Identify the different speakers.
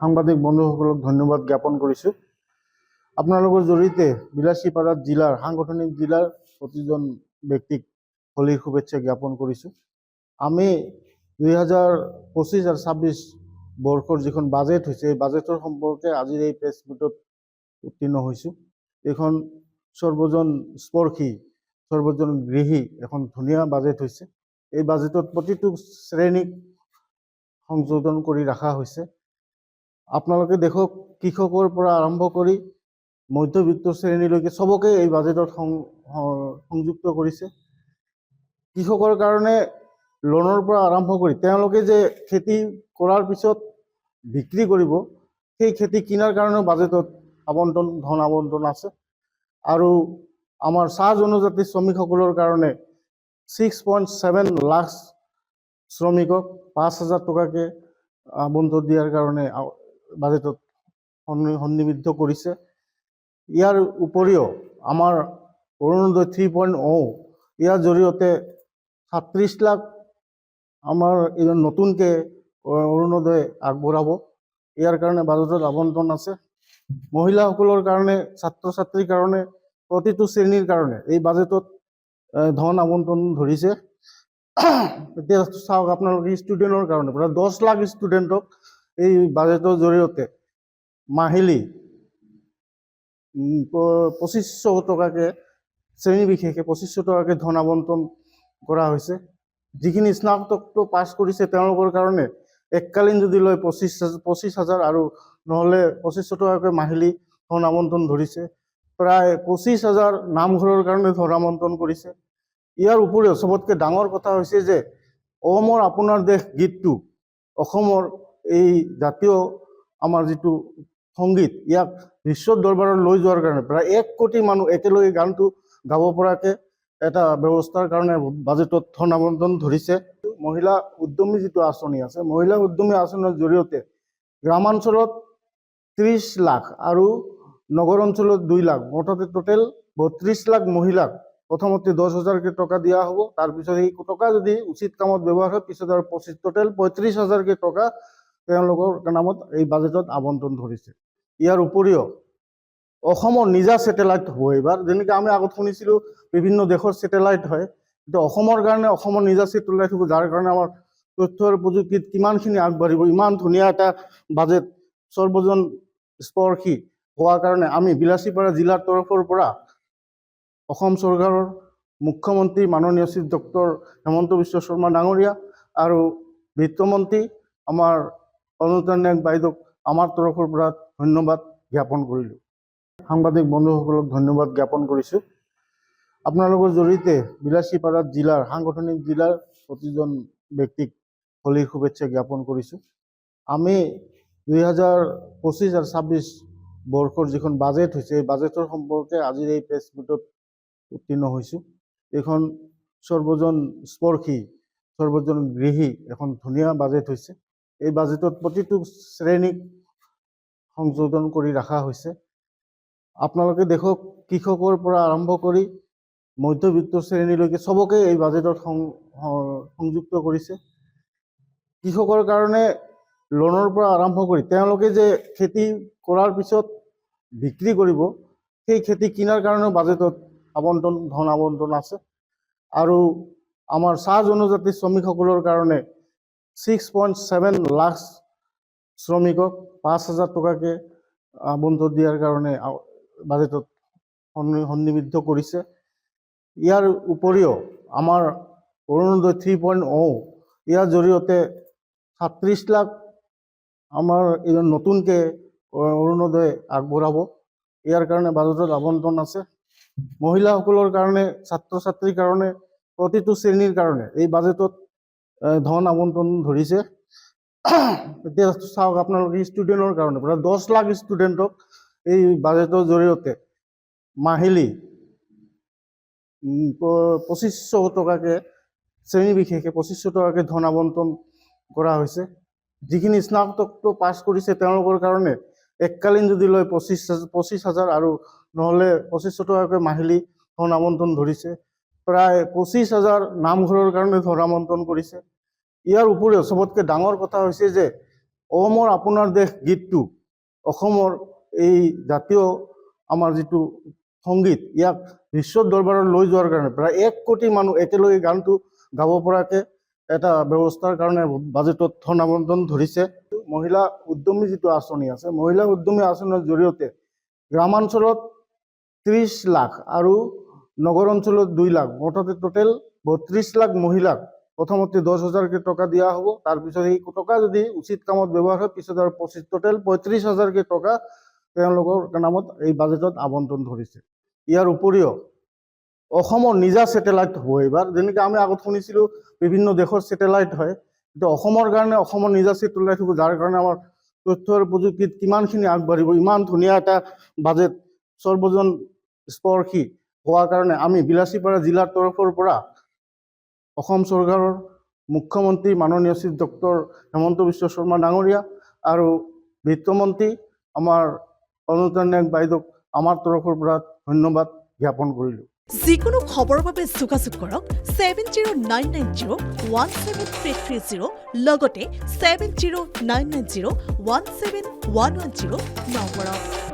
Speaker 1: সাংবাদিক বন্ধুসকলক ধন্যবাদ জ্ঞাপন কৰিছোঁ। আপোনালোকৰ জৰিয়তে বিলাসীপাৰা জিলাৰ সাংগঠনিক জিলাৰ প্ৰতিজন ব্যক্তিক হোলীৰ শুভেচ্ছা জ্ঞাপন কৰিছোঁ। আমি 2025 আৰু 26 বৰ্ষৰ যিখন বাজেট হৈছে এই বাজেটৰ সম্পৰ্কে আজিৰ এই প্ৰেছ মিটত উত্তীৰ্ণ হৈছোঁ। এইখন সৰ্বজন স্পৰ্শী সৰ্বজন গৃহী এখন ধুনীয়া বাজেট হৈছে। এই বাজেটত প্ৰতিটো শ্ৰেণীক সংযোজন কৰি ৰখা হৈছে। আপোনালোকে দেখক কৃষকৰ পৰা আৰম্ভ কৰি মধ্যবিত্ত শ্ৰেণীলৈকে সবকে এই বাজেটত সংযুক্ত কৰিছে। কৃষকৰ কাৰণে লোনৰ পৰা আৰম্ভ কৰি তেওঁলোকে যে খেতি কৰাৰ পিছত বিক্ৰী কৰিব সেই খেতি কিনাৰ কাৰণে বাজেটত ধন আবণ্টন আছে। আৰু আমাৰ চাহ জনজাতি শ্ৰমিকসকলৰ কাৰণে 6.7 লাখ শ্ৰমিকক 5,000 টকাকৈ আবণ্টন দিয়াৰ কাৰণে বাজেটত সন্নিবিষ্ট কৰিছে। ইয়াৰ উপৰিও আমাৰ অৰুণোদয় 3.0 ইয়াৰ জৰিয়তে 37 লাখ আমাৰ নতুনকৈ অৰুণোদয় আগবঢ়াব। ইয়াৰ কাৰণে বাজেটত আবণ্টন আছে। মহিলাসকলৰ কাৰণে ছাত্ৰ ছাত্ৰীৰ কাৰণে প্ৰতিটো শ্ৰেণীৰ কাৰণে এই বাজেটত ধন আবণ্টন ধৰিছে। এতিয়া চাওক আপোনালোকে ষ্টুডেণ্টৰ কাৰণে প্ৰায় 10 লাখ ষ্টুডেণ্টক এই বাজেটৰ জৰিয়তে মাহিলী 2500 টকাকৈ শ্ৰেণী বিশেষে 2500 টকাকৈ ধন আবণ্টন কৰা হৈছে। যিখিনি স্নাতকোত্তৰ পাছ কৰিছে তেওঁলোকৰ কাৰণে এককালীন যদি লয় 25,000 আৰু নহ'লে 2500 টকাকৈ মাহিলী ধন আবণ্টন ধৰিছে। প্ৰায় 25,000 নামঘৰৰ কাৰণে ধন আবণ্টন কৰিছে। ইয়াৰ উপৰিও চবতকৈ ডাঙৰ কথা হৈছে যে অসমৰ আপোনাৰ দেশ গীতটো অসমৰ এই জাতীয় আমাৰ যিটো সংগীত ইয়াক বিশ্ব দৰবাৰত লৈ যোৱাৰ কাৰণে প্ৰায় 1 কোটি মানুহ একেলগে গানটো গাব পৰাকৈ এটা ব্যৱস্থাৰ কাৰণে বাজেটত ধন আবণ্টন ধৰিছে। মহিলা উদ্যমী যিটো আঁচনি আছে মহিলা উদ্যমী আঁচনিৰ জৰিয়তে গ্ৰামাঞ্চলত 30 লাখ আৰু নগৰ অঞ্চলত 2 লাখ মুঠতে টোটেল 32 লাখ মহিলাক প্ৰথমতে 10,000কৈ টকা দিয়া হ'ব। তাৰপিছত এই টকা যদি উচিত কামত ব্যৱহাৰ হয় পিছত আৰু টোটেল 35,000কৈ টকা তেওঁলোকৰ নামত এই বাজেটত আবণ্টন ধৰিছে। ইয়াৰ উপৰিও অসমৰ নিজা ছেটেলাইট হ'ব এইবাৰ। যেনেকৈ আমি আগত শুনিছিলোঁ বিভিন্ন দেশৰ ছেটেলাইট হয়, কিন্তু অসমৰ কাৰণে অসমৰ নিজা ছেটেলাইট হ'ব, যাৰ কাৰণে আমাৰ তথ্য আৰু প্ৰযুক্তিত কিমানখিনি আগবাঢ়িব। ইমান ধুনীয়া এটা বাজেট সৰ্বজন স্পৰ্শী হোৱাৰ কাৰণে আমি বিলাসীপাৰা জিলাৰ তৰফৰ পৰা অসম চৰকাৰৰ মুখ্যমন্ত্ৰী মাননীয় শ্ৰী ডক্টৰ হেমন্ত বিশ্ব শৰ্মা ডাঙৰীয়া আৰু বিত্তমন্ত্ৰী আমাৰ অনুপ্ৰিয়া নায়ক বাইদেউক আমাৰ তৰফৰ পৰা ধন্যবাদ জ্ঞাপন কৰিলোঁ। সাংবাদিক বন্ধুসকলক ধন্যবাদ জ্ঞাপন কৰিছোঁ। আপোনালোকৰ জৰিয়তে বিলাসীপাৰা জিলাৰ সাংগঠনিক জিলাৰ প্ৰতিজন ব্যক্তিক হোলীৰ শুভেচ্ছা জ্ঞাপন কৰিছোঁ। আমি 2025 আৰু 26 বৰ্ষৰ যিখন বাজেট হৈছে এই বাজেটৰ সম্পৰ্কে আজিৰ এই প্ৰেছ মিটত উত্তীৰ্ণ হৈছোঁ। এইখন সৰ্বজন স্পৰ্শী সৰ্বজন গৃহী এখন ধুনীয়া বাজেট হৈছে। এই বাজেটত প্ৰতিটো শ্ৰেণীক সংযোজন কৰি ৰখা হৈছে। আপোনালোকে দেখক কৃষকৰ পৰা আৰম্ভ কৰি মধ্যবিত্ত শ্ৰেণীলৈকে সবকে এই বাজেটত সংযুক্ত কৰিছে। কৃষকৰ কাৰণে লোনৰ পৰা আৰম্ভ কৰি তেওঁলোকে যে খেতি কৰাৰ পিছত বিক্ৰী কৰিব সেই খেতি কিনাৰ কাৰণে বাজেটত ধন আবণ্টন আছে। আৰু আমাৰ চাহ জনজাতি শ্ৰমিকসকলৰ কাৰণে 6.7 লাখ শ্ৰমিকক 5,000 টকাকৈ আবণ্টন দিয়াৰ কাৰণে বাজেটত সন্নিবিষ্ট কৰিছে। ইয়াৰ উপৰিও আমাৰ অৰুণোদয় 3.0 ইয়াৰ জৰিয়তে 37 লাখ আমাৰ নতুনকৈ অৰুণোদয় আগবঢ়াব। ইয়াৰ কাৰণে বাজেটত আবণ্টন আছে। মহিলাসকলৰ কাৰণে ছাত্ৰ ছাত্ৰীৰ কাৰণে প্ৰতিটো শ্ৰেণীৰ কাৰণে এই বাজেটত ধন আবণ্টন ধৰিছে। এতিয়া চাওক আপোনালোকে ষ্টুডেণ্টৰ কাৰণে প্ৰায় 10 লাখ ষ্টুডেণ্টক এই বাজেটৰ জৰিয়তে মাহিলী 2500 টকাকৈ শ্ৰেণী বিশেষে 2500 টকাকৈ ধন আবণ্টন কৰা হৈছে। যিখিনি স্নাতকোত্তৰ পাছ কৰিছে তেওঁলোকৰ কাৰণে এককালীন যদি লয় 25,000 আৰু নহ'লে 2500 টকাকৈ মাহিলী ধন আবণ্টন ধৰিছে। প্ৰায় 25,000 নামঘৰৰ কাৰণে ধন আবণ্টন কৰিছে। ইয়াৰ উপৰিও চবতকৈ ডাঙৰ কথা হৈছে যে অমৰ আপোনাৰ দেশ গীতটো অসমৰ এই জাতীয় আমাৰ যিটো সংগীত ইয়াক বিশ্ব দৰবাৰত লৈ যোৱাৰ কাৰণে প্ৰায় 1 কোটি মানুহ একেলগে গানটো গাব পৰাকৈ এটা ব্যৱস্থাৰ কাৰণে বাজেটত ধন আবণ্টন ধৰিছে। মহিলা উদ্যমী যিটো আঁচনি আছে, মহিলা উদ্যমী আঁচনিৰ জৰিয়তে গ্ৰামাঞ্চলত 30 লাখ আৰু নগৰ অঞ্চলত 2 লাখ, মুঠতে টোটেল 32 লাখ মহিলাক প্ৰথমতে 10,000 টকা দিয়া হ'ব। তাৰপিছত এই টকা যদি উচিত কামত ব্যৱহাৰ হয় পিছত আৰু টোটেল 35,000 টকা তেওঁলোকৰ নামত এই বাজেটত আবণ্টন ধৰিছে। ইয়াৰ উপৰিও অসমৰ নিজা ছেটেলাইট হ'ব এইবাৰ। যেনেকৈ আমি আগত শুনিছিলোঁ বিভিন্ন দেশৰ ছেটেলাইট হয়, কিন্তু অসমৰ কাৰণে অসমৰ নিজা ছেটেলাইট হ'ব, যাৰ কাৰণে আমাৰ তথ্য আৰু প্ৰযুক্তিত কিমানখিনি আগবাঢ়িব। ইমান ধুনীয়া এটা বাজেট সৰ্বজন স্পৰ্শী হোৱাৰ কাৰণে আমি বিলাসীপাৰা জিলাৰ তৰফৰ পৰা অসম চৰকাৰৰ মুখ্যমন্ত্ৰী মাননীয় শ্ৰী ডক্টৰ হেমন্ত বিশ্ব শৰ্মা ডাঙৰীয়া আৰু বিত্তমন্ত্ৰী আমাৰ অনুতা নায়ক বাইদেউক আমাৰ তৰফৰ পৰা ধন্যবাদ জ্ঞাপন কৰিলোঁ।
Speaker 2: যিকোনো খবৰৰ বাবে যোগাযোগ কৰক 7099017330 লগতে 7099017110 নম্বৰত।